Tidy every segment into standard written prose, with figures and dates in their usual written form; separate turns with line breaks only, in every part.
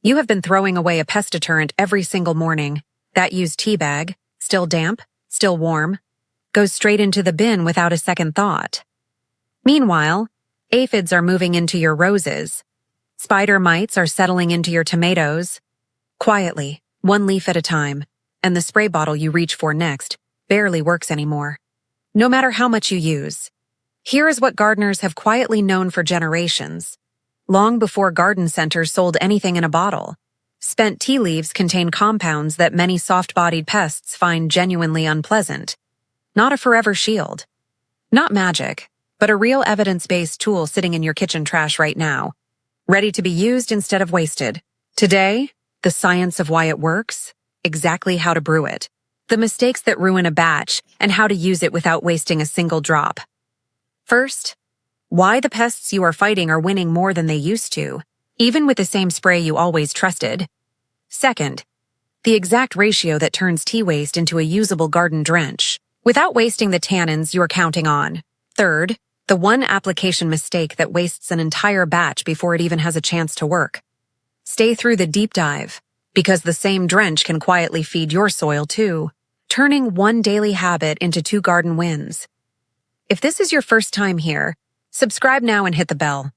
You have been throwing away a pest deterrent every single morning. That used tea bag, still damp, still warm, goes straight into the bin without a second thought. Meanwhile, aphids are moving into your roses. Spider mites are settling into your tomatoes. Quietly, one leaf at a time, and the spray bottle you reach for next barely works anymore. No matter how much you use. Here is what gardeners have quietly known for generations. Long before garden centers sold anything in a bottle, spent tea leaves contain compounds that many soft-bodied pests find genuinely unpleasant. Not a forever shield. Not magic, but a real evidence-based tool sitting in your kitchen trash right now, ready to be used instead of wasted. Today, the science of why it works, exactly how to brew it, the mistakes that ruin a batch, and how to use it without wasting a single drop. First, why the pests you are fighting are winning more than they used to, even with the same spray you always trusted. Second, the exact ratio that turns tea waste into a usable garden drench, without wasting the tannins you are counting on. Third, the one application mistake that wastes an entire batch before it even has a chance to work. Stay through the deep dive, because the same drench can quietly feed your soil too, turning one daily habit into 2 garden wins. If this is your first time here, subscribe now and hit the bell.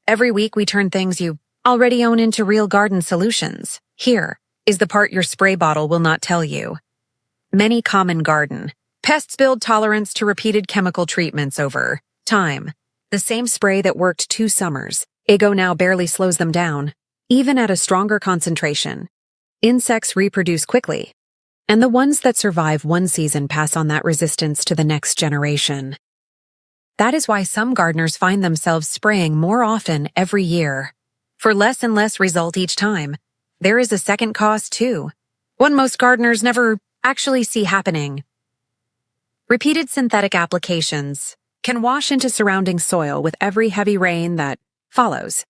Every week we turn things you already own into real garden solutions. Here is the part your spray bottle will not tell you. Many common garden pests build tolerance to repeated chemical treatments over time. The same spray that worked 2 summers ago now barely slows them down, even at a stronger concentration. Insects reproduce quickly, and the ones that survive one season pass on that resistance to the next generation. That is why some gardeners find themselves spraying more often every year. For less and less result each time, there is a second cost too, one most gardeners never actually see happening. Repeated synthetic applications can wash into surrounding soil with every heavy rain that follows.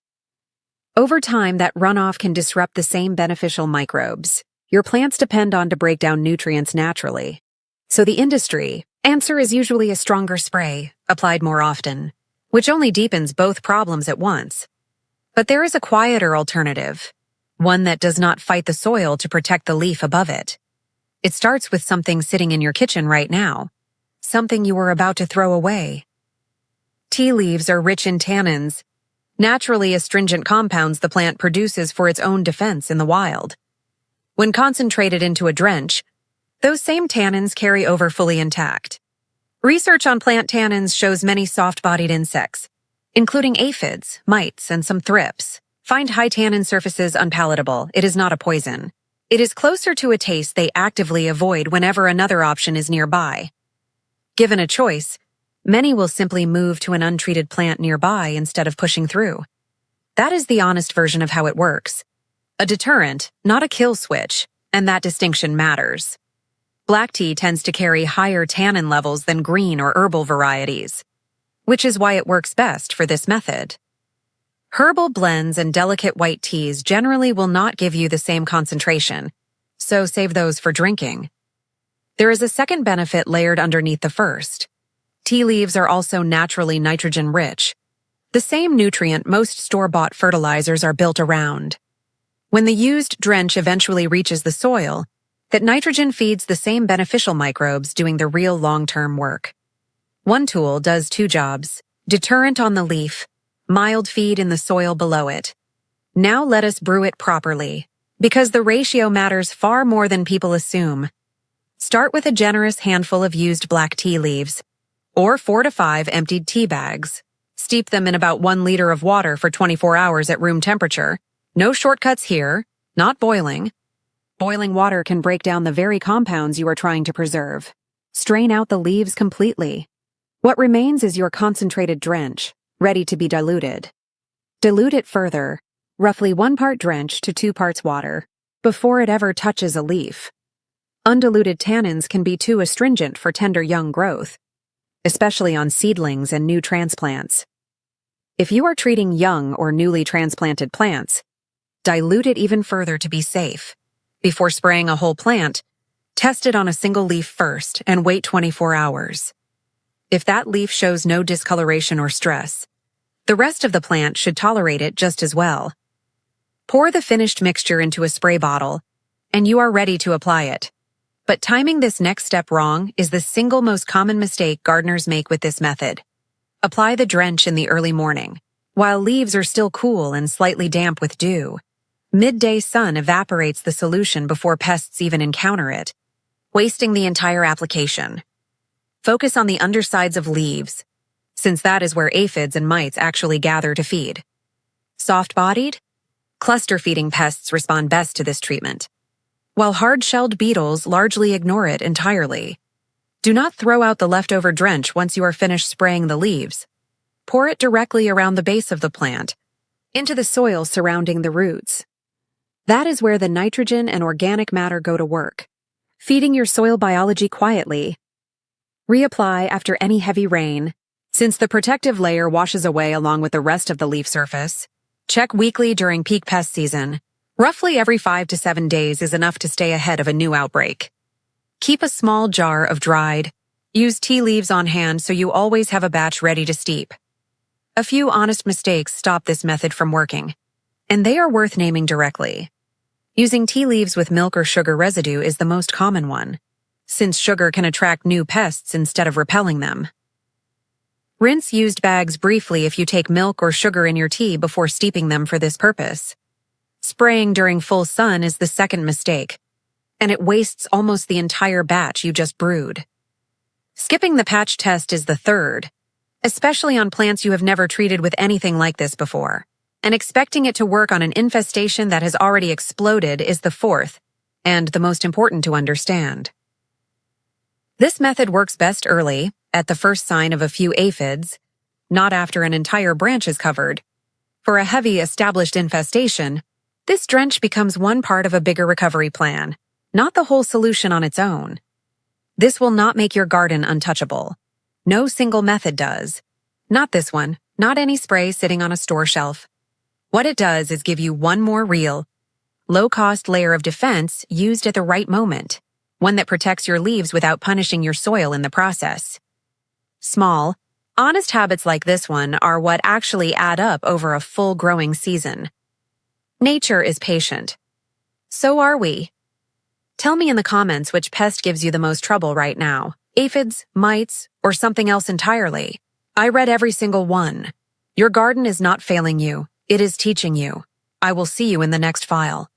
Over time, that runoff can disrupt the same beneficial microbes your plants depend on to break down nutrients naturally. So the industry answer is usually a stronger spray, applied more often, which only deepens both problems at once. But there is a quieter alternative, one that does not fight the soil to protect the leaf above it. It starts with something sitting in your kitchen right now, something you were about to throw away. Tea leaves are rich in tannins, naturally astringent compounds the plant produces for its own defense in the wild. When concentrated into a drench, those same tannins carry over fully intact. Research on plant tannins shows many soft-bodied insects, including aphids, mites, and some thrips, find high tannin surfaces unpalatable. It is not a poison. It is closer to a taste they actively avoid whenever another option is nearby. Given a choice, many will simply move to an untreated plant nearby instead of pushing through. That is the honest version of how it works. A deterrent, not a kill switch, and that distinction matters. Black tea tends to carry higher tannin levels than green or herbal varieties, which is why it works best for this method. Herbal blends and delicate white teas generally will not give you the same concentration, so save those for drinking. There is a second benefit layered underneath the first. Tea leaves are also naturally nitrogen-rich, the same nutrient most store-bought fertilizers are built around. When the used drench eventually reaches the soil, that nitrogen feeds the same beneficial microbes doing the real long-term work. One tool does 2 jobs: deterrent on the leaf, mild feed in the soil below it. Now let us brew it properly, because the ratio matters far more than people assume. Start with a generous handful of used black tea leaves, or 4 to 5 emptied tea bags. Steep them in about 1 liter of water for 24 hours at room temperature. No shortcuts here, not boiling. Boiling water can break down the very compounds you are trying to preserve. Strain out the leaves completely. What remains is your concentrated drench, ready to be diluted. Dilute it further, roughly 1 part drench to 2 parts water, before it ever touches a leaf. Undiluted tannins can be too astringent for tender young growth, especially on seedlings and new transplants. If you are treating young or newly transplanted plants, dilute it even further to be safe. Before spraying a whole plant, test it on a single leaf first and wait 24 hours. If that leaf shows no discoloration or stress, the rest of the plant should tolerate it just as well. Pour the finished mixture into a spray bottle, and you are ready to apply it. But timing this next step wrong is the single most common mistake gardeners make with this method. Apply the drench in the early morning, while leaves are still cool and slightly damp with dew. Midday sun evaporates the solution before pests even encounter it, wasting the entire application. Focus on the undersides of leaves, since that is where aphids and mites actually gather to feed. Soft-bodied? Cluster-feeding pests respond best to this treatment, while hard-shelled beetles largely ignore it entirely. Do not throw out the leftover drench once you are finished spraying the leaves. Pour it directly around the base of the plant, into the soil surrounding the roots. That is where the nitrogen and organic matter go to work, feeding your soil biology quietly. Reapply after any heavy rain, since the protective layer washes away along with the rest of the leaf surface. Check weekly during peak pest season. Roughly every 5 to 7 days is enough to stay ahead of a new outbreak. Keep a small jar of dried, used tea leaves on hand so you always have a batch ready to steep. A few honest mistakes stop this method from working, and they are worth naming directly. Using tea leaves with milk or sugar residue is the most common one, since sugar can attract new pests instead of repelling them. Rinse used bags briefly if you take milk or sugar in your tea before steeping them for this purpose. Spraying during full sun is the second mistake, and it wastes almost the entire batch you just brewed. Skipping the patch test is the third, especially on plants you have never treated with anything like this before, and expecting it to work on an infestation that has already exploded is the fourth, and the most important to understand. This method works best early, at the first sign of a few aphids, not after an entire branch is covered. For a heavy, established infestation, this drench becomes one part of a bigger recovery plan, not the whole solution on its own. This will not make your garden untouchable. No single method does. Not this one, not any spray sitting on a store shelf. What it does is give you one more real, low-cost layer of defense used at the right moment, one that protects your leaves without punishing your soil in the process. Small, honest habits like this one are what actually add up over a full growing season. Nature is patient. So are we. Tell me in the comments which pest gives you the most trouble right now. Aphids, mites, or something else entirely. I read every single one. Your garden is not failing you. It is teaching you. I will see you in the next file.